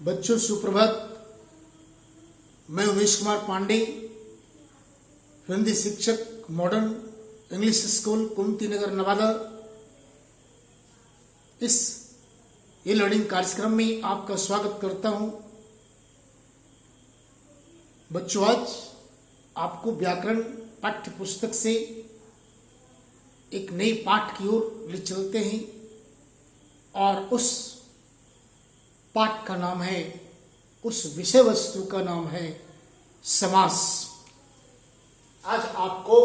बच्चों सुप्रभात। मैं उमेश कुमार पांडे, हिंदी शिक्षक, मॉडर्न इंग्लिश स्कूल, कुंती नगर, नवादा। इस ई लर्निंग कार्यक्रम में आपका स्वागत करता हूं। बच्चों, आज आपको व्याकरण पाठ्य पुस्तक से एक नई पाठ की ओर ले चलते हैं और उस पाठ का नाम है, उस विषय वस्तु का नाम है समास। आज आपको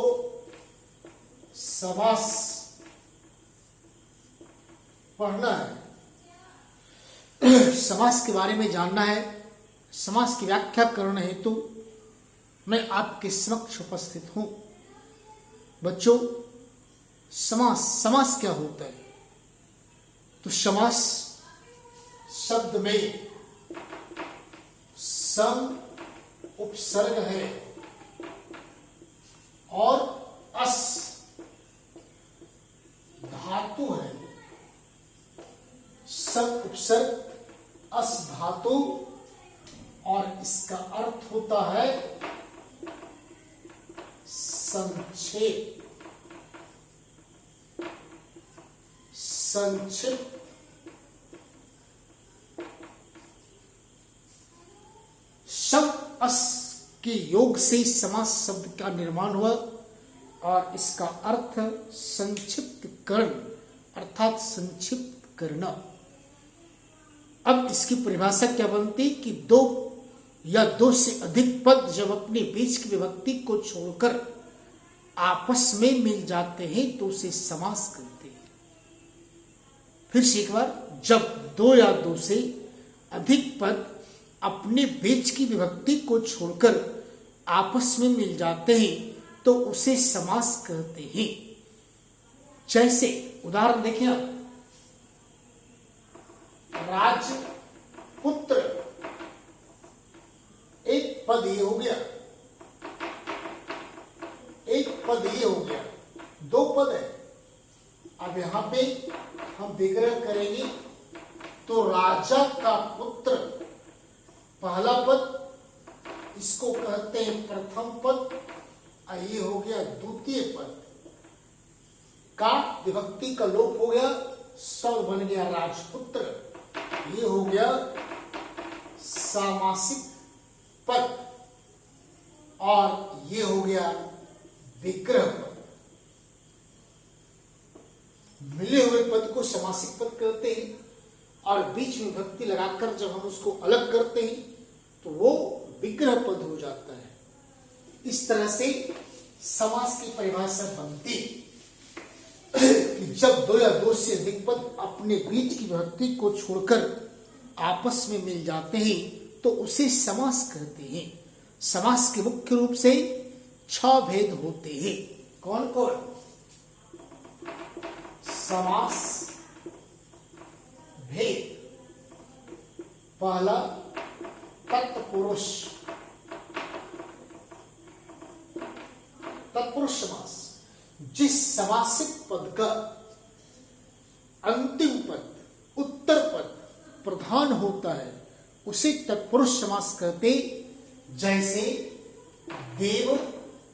समास पढ़ना है, समास के बारे में जानना है। समास की व्याख्या करने हेतु मैं आपके समक्ष उपस्थित हूं। बच्चों, समास क्या होता है? तो समास शब्द में सम उपसर्ग है और अस धातु है। सम उपसर्ग अस धातु और इसका अर्थ होता है संक्षेप, संक्षिप्त। शब्द अस के योग से समास शब्द का निर्माण हुआ और इसका अर्थ संक्षिप्त करण अर्थात संक्षिप्त करना। अब इसकी परिभाषा क्या बनती कि दो या दो से अधिक पद जब अपने बीच की विभक्ति को छोड़कर आपस में मिल जाते हैं तो उसे समास कहते हैं। फिर से एक बार, जब दो या दो से अधिक पद अपने बीच की विभक्ति को छोड़कर आपस में मिल जाते हैं तो उसे समास कहते हैं। जैसे उदाहरण देखें आप, राजपुत्र, एक पद ये हो गया, एक पद ये हो गया, दो पद है। अब यहां पे हम विग्रह करेंगे तो राजा का पुत्र पहला पद, इसको कहते हैं प्रथम पद, और ये हो गया द्वितीय पद। का विभक्ति का लोप हो गया, सब बन गया राजपुत्र। ये हो गया सामासिक पद और ये हो गया विग्रह पद। मिले हुए पद को समासिक पद कहते हैं और बीच में विभक्ति लगाकर जब हम उसको अलग करते हैं तो वो विग्रह पद हो जाता है। इस तरह से समास की परिभाषा बनती कि जब दो या दो से अधिक पद अपने बीच की विभक्ति को छोड़कर आपस में मिल जाते हैं तो उसे समास कहते हैं। समास के मुख्य रूप से 6 भेद होते हैं। कौन कौन? समास भेद। पहला, तत्पुरुष, तत्पुरुष समास। जिस समासिक पद का अंतिम पद, उत्तर पद प्रधान होता है उसे तत्पुरुष समास कहते। जैसे देव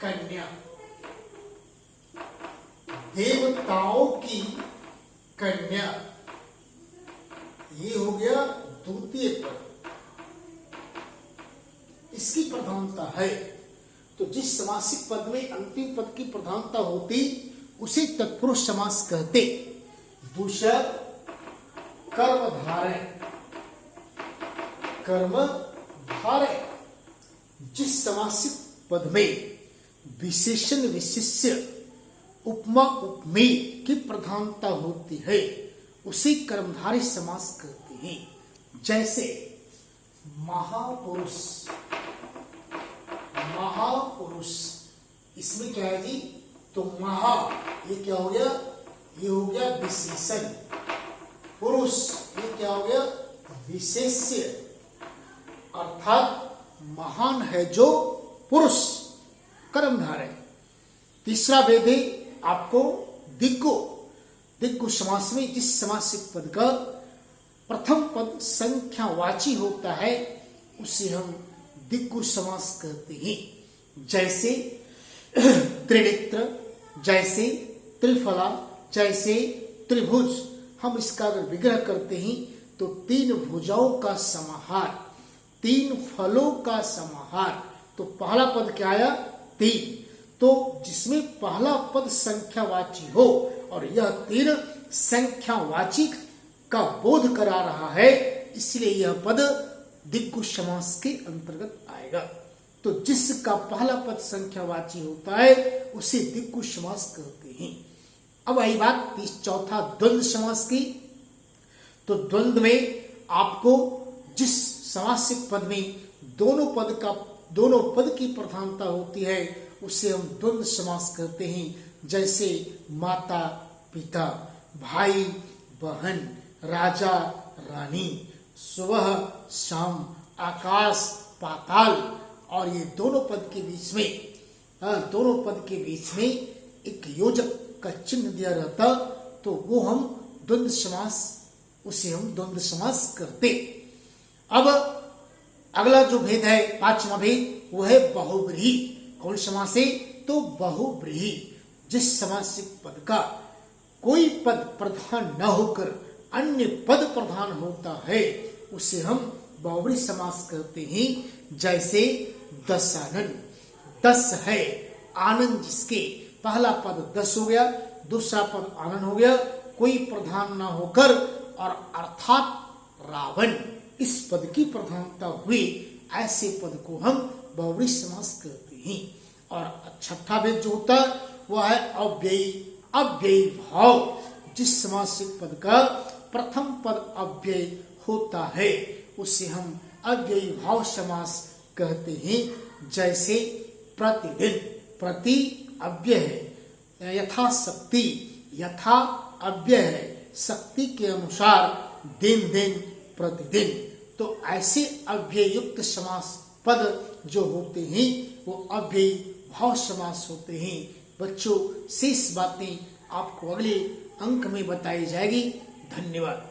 कन्या, देवताओं की कन्या, ये हो गया द्वितीय पद, इसकी प्रधानता है। तो जिस समासिक पद में अंतिम पद की प्रधानता होती उसे तत्पुरुष समास कहते। दूसरा, कर्मधारय, कर्मधारय। जिस समासिक पद में विशेषण विशेष्य उपमा उपमेय की प्रधानता होती है उसे कर्मधारय समास कहते हैं। जैसे महापुरुष, महापुरुष, इसमें क्या है जी? तो महा, ये क्या हो गया? ये हो गया विशेषण। पुरुष, ये क्या हो गया? विशेष्य, अर्थात महान है जो पुरुष, कर्मधारय। तीसरा भेद है आपको दिग्गो। दिग्गो समास में जिस समासिक पद का प्रथम पद संख्यावाची होता है उसे हम दिक्गु समास कहते हैं। जैसे त्रिनेत्र, जैसे त्रिफला, जैसे त्रिभुज। हम इसका अगर विग्रह करते हैं तो तीन भुजाओं का समाहार, तीन फलों का समाहार। तो पहला पद क्या आया? तीन। तो जिसमें पहला पद संख्यावाची हो और यह तीन संख्यावाची का बोध करा रहा है, इसलिए यह पद दिक्गु समास के अंतर्गत आएगा। तो जिसका पहला पद संख्यावाची होता है उसे दिक्गु समास कहते हैं। अब आई बात चौथा द्वंद्व समास की। तो द्वंद्व में आपको जिस समासिक पद में दोनों पद की प्रधानता होती है उसे हम द्वंद्व समास कहते हैं। जैसे माता पिता, भाई बहन, राजा रानी, सुबह शाम, आकाश पाताल। और ये दोनों पद के बीच में एक योजक का चिन्ह दिया रहता, तो वो हम द्वंद्व समास करते। अब अगला जो भेद है, पांचवा भेद, वो है बहुब्रीहि। कौन समास है? तो बहुब्रीहि। जिस समासिक पद का कोई पद प्रधान न होकर अन्य पद प्रधान होता है उसे हम बहुब्रीहि समास कहते हैं। जैसे दशानन, 10 है, आनंद जिसके पहला पद 10 हो गया, दूसरा पद आनंद हो गया, कोई प्रधान ना होकर, और अर्थात रावण, इस पद की प्रधानता हुई, ऐसे पद को हम बहुब्रीहि समास कहते हैं। और छठा भेद जो होता है वह है अव्ययी। अव्ययी भाव, जिस समासिक पद का प्रथम पद अव्यय होता है उसे हम अव्ययी भाव समास कहते हैं। जैसे प्रतिदिन, प्रति अव्यय है, यथाशक्ति, यथा अव्यय है, शक्ति के अनुसार, दिन दिन प्रतिदिन। तो ऐसे अव्यय युक्त समास पद जो होते हैं वो अव्ययी भाव समास होते हैं। बच्चों, शेष बातें आपको अगले अंक में बताई जाएगी। धन्यवाद।